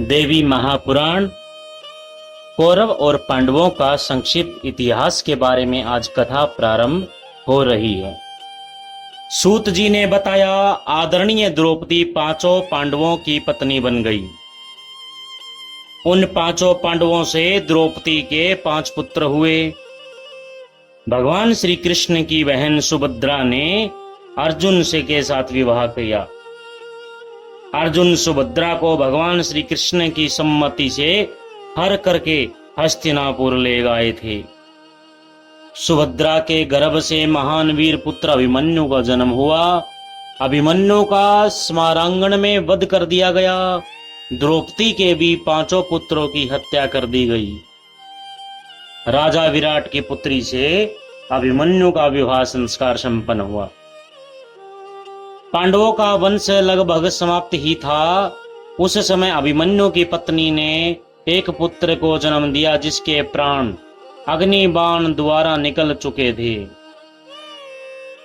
देवी महापुराण कौरव और पांडवों का संक्षिप्त इतिहास के बारे में आज कथा प्रारंभ हो रही है। सूत जी ने बताया, आदरणीय द्रौपदी पांचों पांडवों की पत्नी बन गई। उन पांचों पांडवों से द्रौपदी के 5 पुत्र हुए। भगवान श्री कृष्ण की बहन सुभद्रा ने अर्जुन से के साथ विवाह किया। अर्जुन सुभद्रा को भगवान श्री कृष्ण की सम्मति से हर करके हस्तिनापुर ले गए थे। सुभद्रा के गर्भ से महान वीर पुत्र अभिमन्यु का जन्म हुआ। अभिमन्यु का स्मारांगण में वध कर दिया गया। द्रौपदी के भी 5 पुत्रों की हत्या कर दी गई। राजा विराट की पुत्री से अभिमन्यु का विवाह संस्कार संपन्न हुआ। पांडवों का वंश लगभग समाप्त ही था। उस समय अभिमन्यु की पत्नी ने एक पुत्र को जन्म दिया, जिसके प्राण अग्नि बाण द्वारा निकल चुके थे।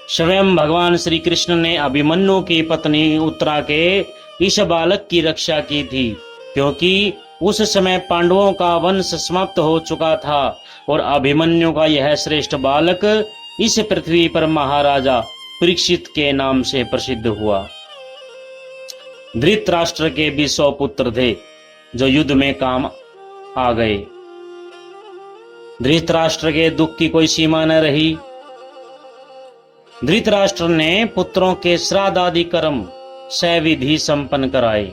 स्वयं भगवान श्री कृष्ण ने अभिमन्यु की पत्नी उत्तरा के इस बालक की रक्षा की थी, क्योंकि उस समय पांडवों का वंश समाप्त हो चुका था और अभिमन्यु का यह श्रेष्ठ बालक इस पृथ्वी पर महाराजा परीक्षित के नाम से प्रसिद्ध हुआ। धृतराष्ट्र के भी 100 पुत्र थे, जो युद्ध में काम आ गए। धृतराष्ट्र के दुख की कोई सीमा न रही। धृतराष्ट्र ने पुत्रों के श्राद्ध आदि कर्म सविधि संपन्न कराए।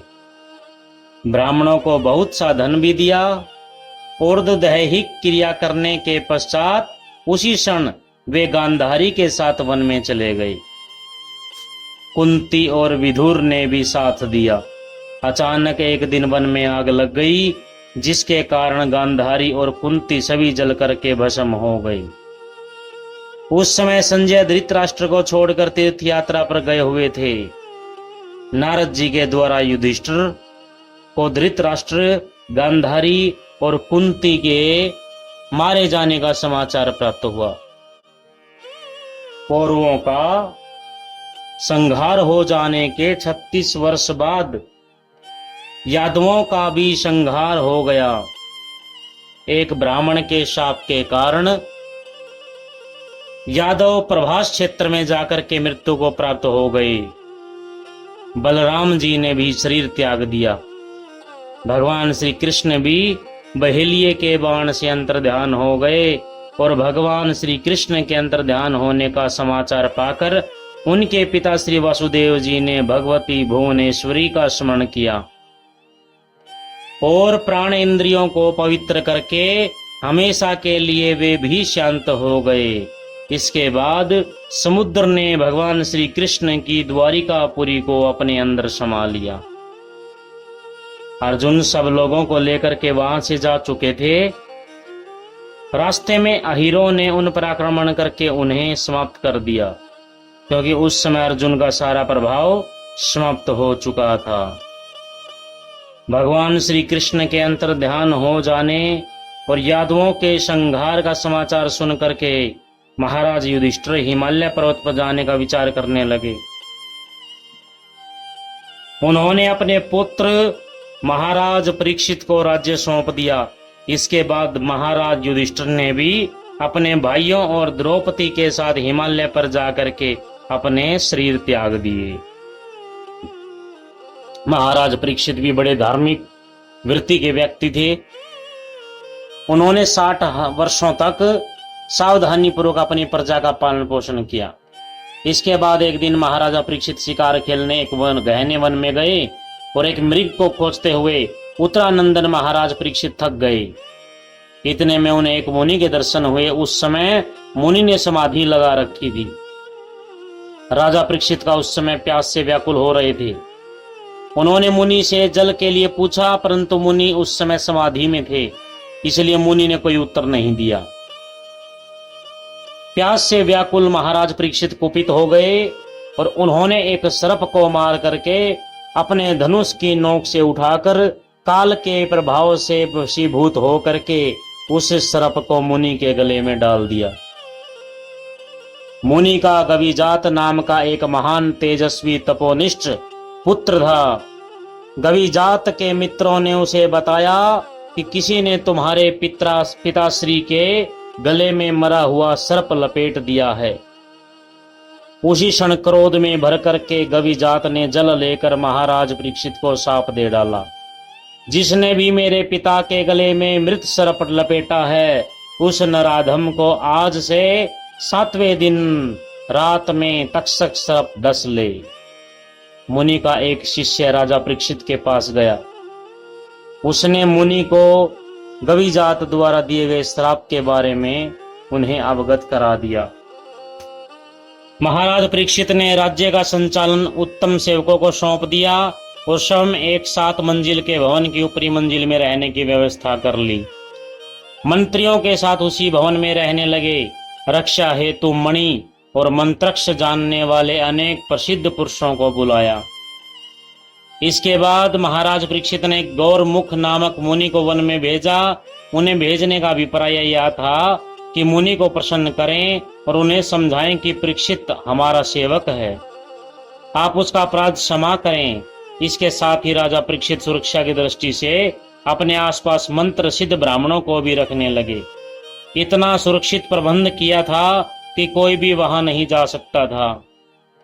ब्राह्मणों को बहुत सा धन भी दिया और दैहिक क्रिया करने के पश्चात उसी क्षण वे गांधारी के साथ वन में चले गए। कुंती और विदुर ने भी साथ दिया। अचानक एक दिन वन में आग लग गई, जिसके कारण गांधारी और कुंती सभी जल करके भस्म हो गई। उस समय संजय धृतराष्ट्र को छोड़कर तीर्थ यात्रा पर गए हुए थे। नारद जी के द्वारा युधिष्ठिर को धृतराष्ट्र, गांधारी और कुंती के मारे जाने का समाचार प्राप्त हुआ। कौरवों का संहार हो जाने के 36 वर्ष बाद यादवों का भी संहार हो गया। एक ब्राह्मण के शाप के कारण यादव प्रभास क्षेत्र में जाकर के मृत्यु को प्राप्त हो गए। बलराम जी ने भी शरीर त्याग दिया। भगवान श्री कृष्ण भी बहेलिये के बाण से अंतर्ध्यान हो गए और भगवान श्री कृष्ण के अंतर्ध्यान होने का समाचार पाकर उनके पिता श्री वासुदेव जी ने भगवती भुवनेश्वरी का स्मरण किया और प्राण इंद्रियों को पवित्र करके हमेशा के लिए वे भी शांत हो गए। इसके बाद समुद्र ने भगवान श्री कृष्ण की द्वारिकापुरी को अपने अंदर समा लिया। अर्जुन सब लोगों को लेकर के वहां से जा चुके थे। रास्ते में अहिरों ने उन पर आक्रमण करके उन्हें समाप्त कर दिया, क्योंकि उस समय अर्जुन का सारा प्रभाव समाप्त हो चुका था। भगवान श्री कृष्ण के अंतर्ध्यान हो जाने और यादवों के संहार का समाचार सुन करके महाराज युधिष्ठिर हिमालय पर्वत पर जाने का विचार करने लगे। उन्होंने अपने पुत्र महाराज परीक्षित को राज्य सौंप दिया। इसके बाद महाराज युधिष्ठिर ने भी अपने भाइयों और द्रौपदी के साथ हिमालय पर जाकर के अपने शरीर त्याग दिए। महाराज परीक्षित भी बड़े धार्मिक वृत्ति के व्यक्ति थे। उन्होंने 60 वर्षों तक सावधानी पूर्वक अपनी प्रजा का पालन पोषण किया। इसके बाद एक दिन महाराजा परीक्षित शिकार खेलने एक गहने वन में गए और एक मृग को खोजते हुए उत्तरानंदन महाराज परीक्षित थक गए। इतने में उन्हें एक मुनि के दर्शन हुए। उस समय मुनि ने समाधि लगा रखी थी। राजा परीक्षित का उस समय प्यास से व्याकुल हो रहे थे। उन्होंने मुनि से जल के लिए पूछा, परंतु मुनि उस समय समाधि में थे, इसलिए मुनि ने कोई उत्तर नहीं दिया। प्यास से व्याकुल महाराज परीक्षित कुपित हो गए और उन्होंने एक सर्प को मार करके अपने धनुष की नोक से उठाकर काल के प्रभाव से वशीभूत हो करके उस सर्प को मुनि के गले में डाल दिया। मुनि का कविजात नाम का एक महान तेजस्वी तपोनिष्ठ पुत्र था। गविजात के मित्रों ने उसे बताया कि किसी ने तुम्हारे पिताश्री के गले में मरा हुआ सर्प लपेट दिया है। उसी क्षण क्रोध में भर करके गविजात ने जल लेकर महाराज परीक्षित को शाप दे डाला। जिसने भी मेरे पिता के गले में मृत सर्प लपेटा है, उस नराधम को आज से 7वें दिन रात में तक्षक सर्प डस ले। मुनि का एक शिष्य राजा परीक्षित के पास गया। उसने मुनि को गविजात द्वारा दिए गए श्राप के बारे में उन्हें अवगत करा दिया। महाराज परीक्षित ने राज्य का संचालन उत्तम सेवकों को सौंप दिया और स्वयं एक 7 मंजिल के भवन की ऊपरी मंजिल में रहने की व्यवस्था कर ली। मंत्रियों के साथ उसी भवन में रहने लगे। रक्षा हेतु मणि और मंत्रक्ष जानने वाले अनेक प्रसिद्ध पुरुषों को बुलाया। इसके बाद महाराज परीक्षित ने गौरमुख नामक मुनि को वन में भेजा। उन्हें भेजने का अभिप्राय यह था कि मुनि को प्रसन्न करें और उन्हें समझाएं कि परीक्षित हमारा सेवक है, आप उसका अपराध क्षमा करें। इसके साथ ही राजा परीक्षित सुरक्षा की दृष्टि से अपने आसपास मंत्र सिद्ध ब्राह्मणों को भी रखने लगे। इतना सुरक्षित प्रबंध किया था कि कोई भी वहां नहीं जा सकता था।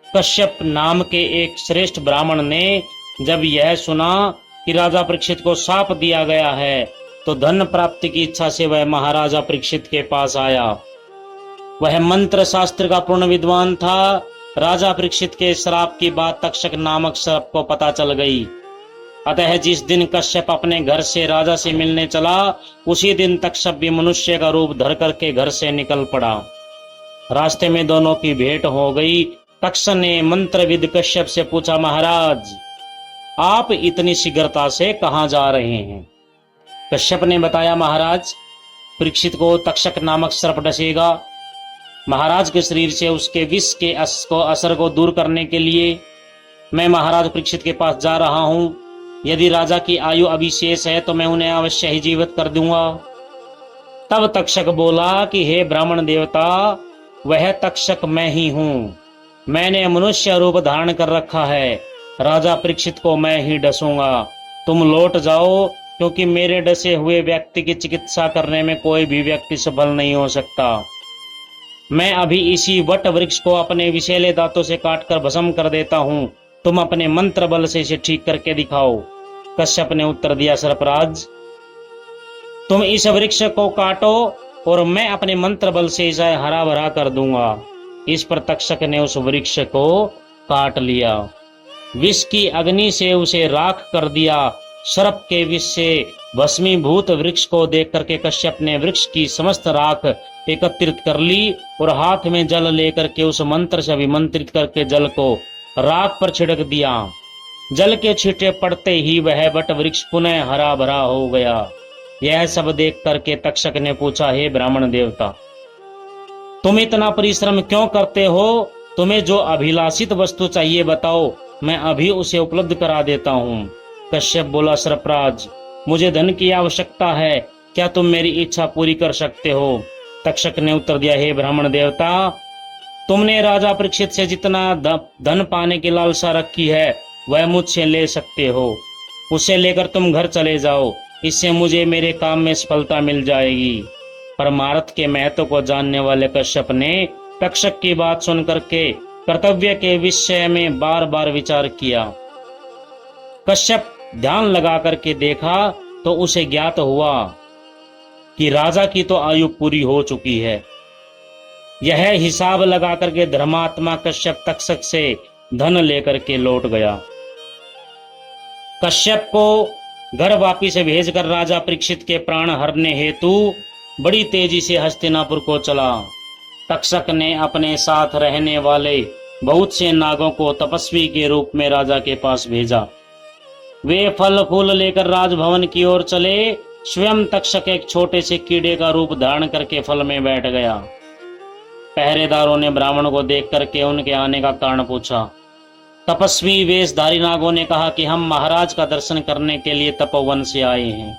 कश्यप नाम के एक श्रेष्ठ ब्राह्मण ने जब यह सुना कि राजा परीक्षित को शाप दिया गया है, तो धन प्राप्ति की इच्छा से वह महाराजा परीक्षित के पास आया। वह मंत्र शास्त्र का पूर्ण विद्वान था। राजा परीक्षित के श्राप की बात तक्षक नामक सर्प को पता चल गई। अतः जिस दिन कश्यप अपने घर से राजा से मिलने चला, उसी दिन तक्षक भी मनुष्य का रूप धर करके घर से निकल पड़ा। रास्ते में दोनों की भेंट हो गई। तक्षक ने मंत्रविद कश्यप से पूछा, महाराज आप इतनी शीघ्रता से कहां जा रहे हैं? कश्यप ने बताया, महाराज परीक्षित को तक्षक नामक सर्प डसेगा। महाराज के शरीर से उसके विष के असर को दूर करने के लिए मैं महाराज परीक्षित के पास जा रहा हूं। यदि राजा की आयु अभी शेष है तो मैं उन्हें अवश्य ही जीवित कर दूंगा। तब तक्षक बोला कि हे ब्राह्मण देवता, वह तक्षक मैं ही हूं। मैंने मनुष्य रूप धारण कर रखा है। राजा परीक्षित को मैं ही डसूंगा। तुम लौट जाओ, क्योंकि मेरे डसे हुए व्यक्ति की चिकित्सा करने में कोई भी व्यक्ति सफल नहीं हो सकता। मैं अभी इसी वट वृक्ष को अपने विषैले दांतों से काटकर भस्म कर देता हूं। तुम अपने मंत्र बल से इसे ठीक करके दिखाओ। कश्यप ने उत्तर दिया, सरपराज तुम इस वृक्ष को काटो और मैं अपने मंत्र बल से इसे हरा भरा कर दूंगा। इस पर तक्षक ने उस वृक्ष को काट लिया। विष की अग्नि से उसे राख कर दिया। सर्प के विष से भस्मीभूत वृक्ष को देख करके कश्यप ने वृक्ष की समस्त राख एकत्रित कर ली और हाथ में जल लेकर के उस मंत्र से अभिमंत्रित करके जल को राख पर छिड़क दिया। जल के छींटे पड़ते ही वह वट वृक्ष पुनः हरा भरा हो गया। यह सब देख करके तक्षक ने पूछा, हे ब्राह्मण देवता, तुम इतना परिश्रम क्यों करते हो? तुम्हें जो अभिलाषित वस्तु चाहिए बताओ, मैं अभी उसे उपलब्ध करा देता हूँ। कश्यप बोला, सरपराज मुझे धन की आवश्यकता है, क्या तुम मेरी इच्छा पूरी कर सकते हो? तक्षक ने उत्तर दिया, हे ब्राह्मण देवता, तुमने राजा परीक्षित से जितना धन पाने की लालसा रखी है वह मुझसे ले सकते हो। उसे लेकर तुम घर चले जाओ। इससे मुझे मेरे काम में सफलता मिल जाएगी। परमार्थ के महत्व को जानने वाले कश्यप ने तक्षक की बात सुन करके कर्तव्य के विषय में बार बार विचार किया। कश्यप ध्यान लगा करके देखा तो उसे ज्ञात हुआ कि राजा की तो आयु पूरी हो चुकी है। यह हिसाब लगा करके धर्मात्मा कश्यप तक्षक से धन लेकर के लौट गया। कश्यप को घर वापिस भेजकर राजा परीक्षित के प्राण हरने हेतु बड़ी तेजी से हस्तिनापुर को चला। तक्षक ने अपने साथ रहने वाले बहुत से नागों को तपस्वी के रूप में राजा के पास भेजा। वे फल फूल लेकर राजभवन की ओर चले। स्वयं तक्षक एक छोटे से कीड़े का रूप धारण करके फल में बैठ गया। पहरेदारों ने ब्राह्मण को देख करके उनके आने का कारण पूछा। तपस्वी वेशधारी नागों ने कहा कि हम महाराज का दर्शन करने के लिए तपोवन से आए हैं।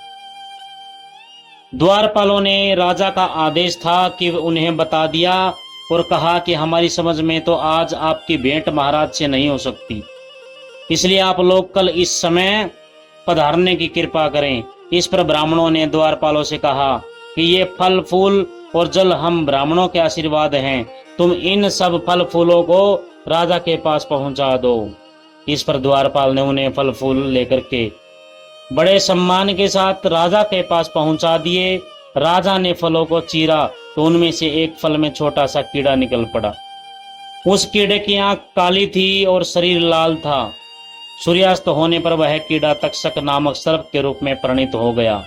द्वारपालों ने राजा का आदेश था कि उन्हें बता दिया और कहा कि हमारी समझ में तो आज आपकी भेंट महाराज से नहीं हो सकती, इसलिए आप लोग कल इस समय पधारने की कृपा करें। इस पर ब्राह्मणों ने द्वारपालों से कहा कि ये फल फूल और जल हम ब्राह्मणों के आशीर्वाद हैं, तुम इन सब फल फूलों को राजा के पास पहुंचा दो। इस पर द्वारपाल ने उन्हें फल फूल लेकर के बड़े सम्मान के साथ राजा के पास पहुंचा दिए। राजा ने फलों को चीरा तो उनमें से एक फल में छोटा सा कीड़ा निकल पड़ा। उस कीड़े की आंख काली थी और शरीर लाल था। सूर्यास्त होने पर वह कीड़ा तक्षक नामक सर्प के रूप में परिणित हो गया।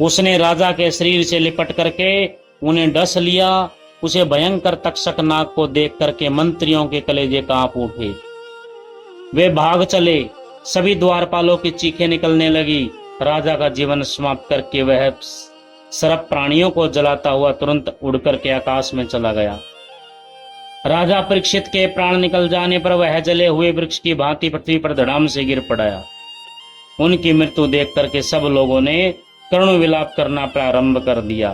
उसने राजा के शरीर से लिपट करके उन्हें डस लिया। उसे भयंकर तक्षक नाग को देख करके मंत्रियों के कलेजे कांप उठे। वे भाग चले। सभी द्वारपालों की चीखें निकलने लगी। राजा का जीवन समाप्त करके वह सर्प प्राणियों को जलाता हुआ तुरंत उड़ करके आकाश में चला गया। राजा परीक्षित के प्राण निकल जाने पर वह जले हुए वृक्ष की भांति पृथ्वी पर धड़ाम से गिर पड़ा। उनकी मृत्यु देख करके सब लोगों ने करुण विलाप करना प्रारंभ कर दिया।